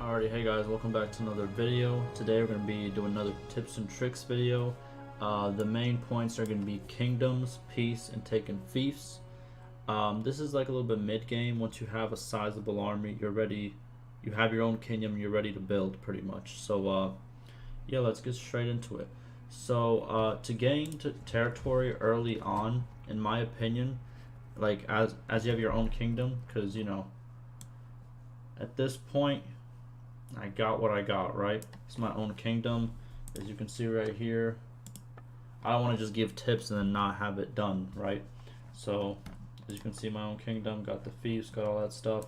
Alrighty, hey guys, welcome back to another video. Today we're going to be doing another tips and tricks video. The main points are going to be kingdoms, peace, and taking fiefs. This is like a little bit mid-game. Once you have a sizable army, you're ready. You have your own kingdom, you're ready to build pretty much. So yeah, let's get straight into it. So to gain territory early on, in my opinion, like as you have your own kingdom, because you know, at this point I got what I got, right? It's my own kingdom, as you can see right here. I don't want to just give tips and then not have it done, right? So as you can see, my own kingdom, got the fiefs, got all that stuff.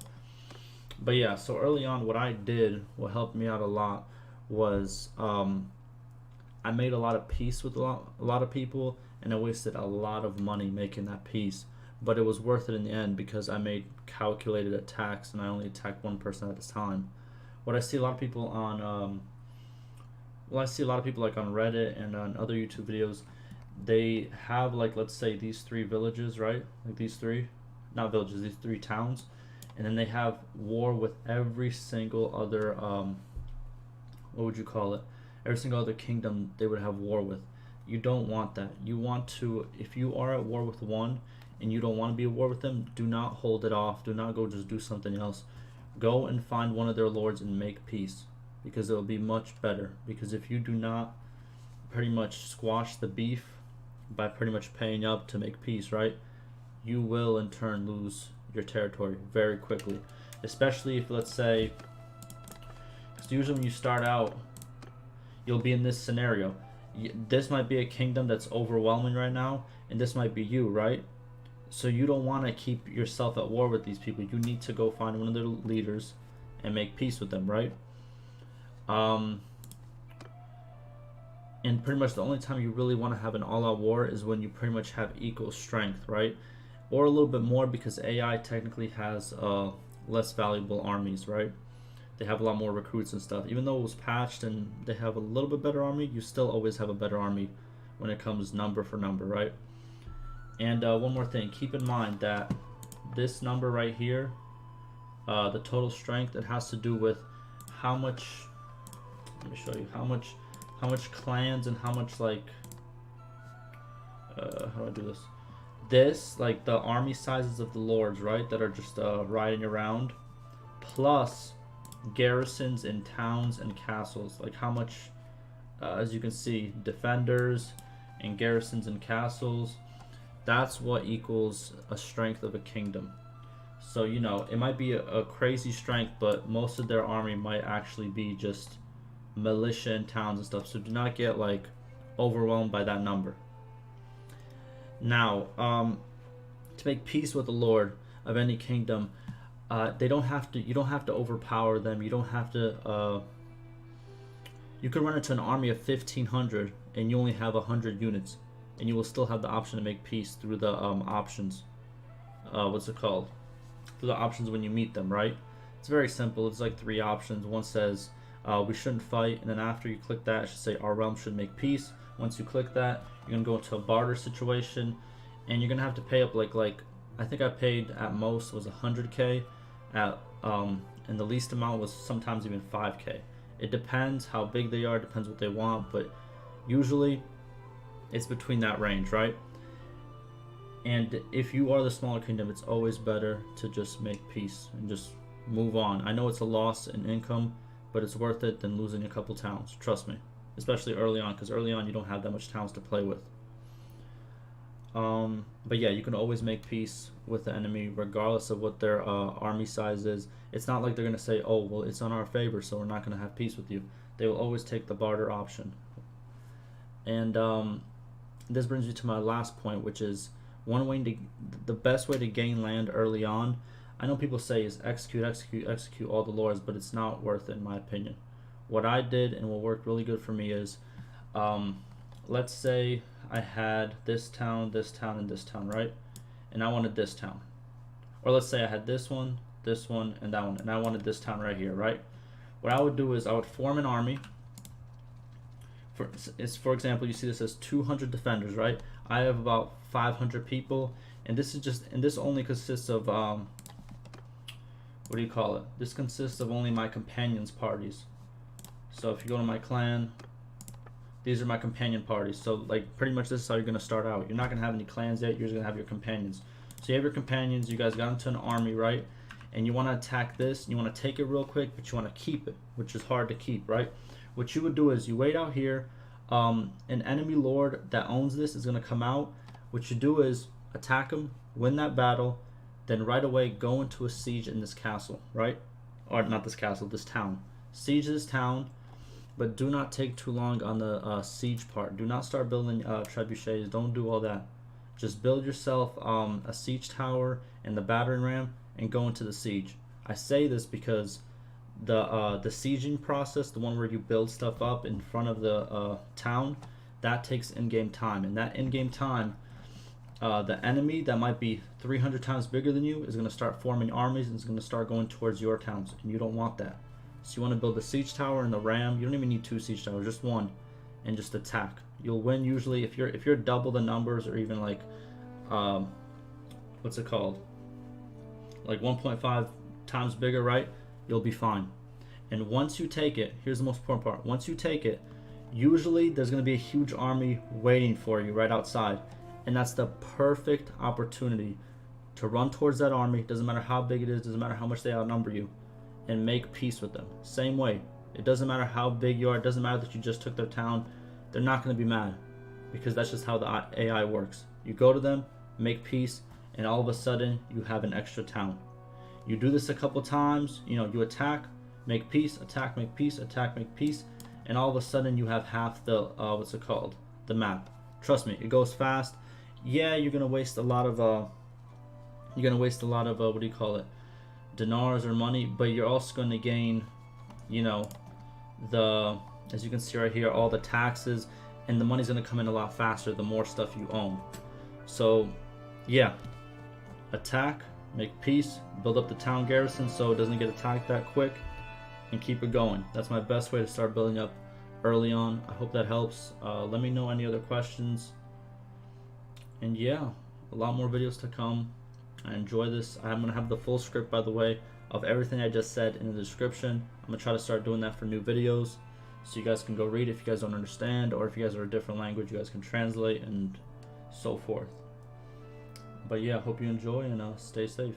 But yeah, so early on what I did, what helped me out a lot, was I made a lot of peace with a lot of people, and I wasted a lot of money making that peace, but it was worth it in the end because I made calculated attacks and I only attacked one person at a time. What I see a lot of people on I see a lot of people like on Reddit and on other YouTube videos, they have, like, let's say these 3 villages, right? Like these 3, not villages, these 3 towns, and then they have war with every single other what would you call it? Every single other kingdom they would have war with. You don't want that. You want to, if you are at war with one and you don't want to be at war with them, do not hold it off. Do not go just do something else. Go and find one of their lords and make peace, because it will be much better. Because if you do not pretty much squash the beef by pretty much paying up to make peace, right, you will in turn lose your territory very quickly. Especially if, let's say, because usually when you start out, you'll be in this scenario. This might be a kingdom that's overwhelming right now, and this might be you, right? So you don't want to keep yourself at war with these people. You need to go find one of their leaders and make peace with them, right? And pretty much the only time you really want to have an all-out war is when you pretty much have equal strength, right? Or a little bit more, because AI technically has less valuable armies, right? They have a lot more recruits and stuff. Even though it was patched and they have a little bit better army, you still always have a better army when it comes number for number, right? And one more thing, keep in mind that this number right here, the total strength, it has to do with how much, let me show you, how much clans and how much, like, how do I do this? This, like the army sizes of the lords, right, that are just riding around, plus garrisons in towns and castles, like how much, as you can see, defenders and garrisons and castles, that's what equals a strength of a kingdom. So, you know, it might be a crazy strength, but most of their army might actually be just militia and towns and stuff. So do not get, like, overwhelmed by that number. Now, to make peace with the lord of any kingdom, they don't have to. You don't have to overpower them. You don't have to. You could run into an army of 1,500 and you only have 100 units, and you will still have the option to make peace through the options. What's it called? Through the options when you meet them, right? It's very simple. It's like 3 options. One says we shouldn't fight, and then after you click that, it should say our realm should make peace. Once you click that, you're gonna go into a barter situation, and you're gonna have to pay up like I think I paid at most was 100k, at and the least amount was sometimes even 5k. It depends how big they are, depends what they want, but usually it's between that range, right? And if you are the smaller kingdom, it's always better to just make peace and just move on. I know it's a loss in income, but it's worth it than losing a couple towns, trust me. Especially early on, because early on you don't have that much towns to play with. But yeah, you can always make peace with the enemy regardless of what their army size is. It's not like they're going to say, oh, well, it's on our favor, so we're not going to have peace with you. They will always take the barter option. And this brings me to my last point, which is the best way to gain land early on. I know people say is execute all the lords, but it's not worth it in my opinion. What I did and what worked really good for me is, let's say I had this town, and this town, right? And I wanted this town. Or let's say I had this one, and that one, and I wanted this town right here, right? What I would do is I would form an army. For example, you see this as 200 defenders, right? I have about 500 people, and this is just, and this only consists of what do you call it? This consists of only my companions' parties. So if you go to my clan, these are my companion parties. So like pretty much this is how you're gonna start out. You're not gonna have any clans yet. You're just gonna have your companions. So you have your companions. You guys got into an army, right? And you want to attack this. You want to take it real quick, but you want to keep it, which is hard to keep, right? What you would do is you wait out here. An enemy lord that owns this is gonna come out. What you do is attack him, win that battle, then right away go into a siege in this castle, right? Or not this castle, this town. Siege this town. But do not take too long on the siege part. Do not start building trebuchets. Don't do all that. Just build yourself a siege tower and the battering ram and go into the siege. I say this because the sieging process, the one where you build stuff up in front of the town, that takes in-game time. And that in-game time, the enemy that might be 300 times bigger than you is going to start forming armies and is going to start going towards your towns. And you don't want that. So you want to build the siege tower and the ram. You don't even need 2 siege towers, just 1, and just attack. You'll win usually if you're double the numbers, or even like what's it called? Like 1.5 times bigger, right? You'll be fine. And once you take it, here's the most important part. Once you take it, usually there's going to be a huge army waiting for you right outside, and that's the perfect opportunity to run towards that army. Doesn't matter how big it is, doesn't matter how much they outnumber you, and make peace with them. Same way. It doesn't matter how big you are. It doesn't matter that you just took their town. They're not going to be mad, because that's just how the AI works. You go to them, make peace, and all of a sudden you have an extra town. You do this a couple times. You know, you attack, make peace, attack, make peace, attack, make peace, and all of a sudden you have half the what's it called? The map. Trust me, it goes fast. Yeah, you're gonna waste a lot of what do you call it? Denars or money, but you're also going to gain, you know, as you can see right here, all the taxes, and the money's going to come in a lot faster the more stuff you own. So yeah, attack, make peace, build up the town garrison so it doesn't get attacked that quick, and keep it going. That's my best way to start building up early on. I hope that helps. Let me know any other questions, and yeah, a lot more videos to come. I enjoy this. I'm going to have the full script, by the way, of everything I just said in the description. I'm going to try to start doing that for new videos, so you guys can go read if you guys don't understand, or if you guys are a different language, you guys can translate and so forth. But yeah, hope you enjoy, and stay safe.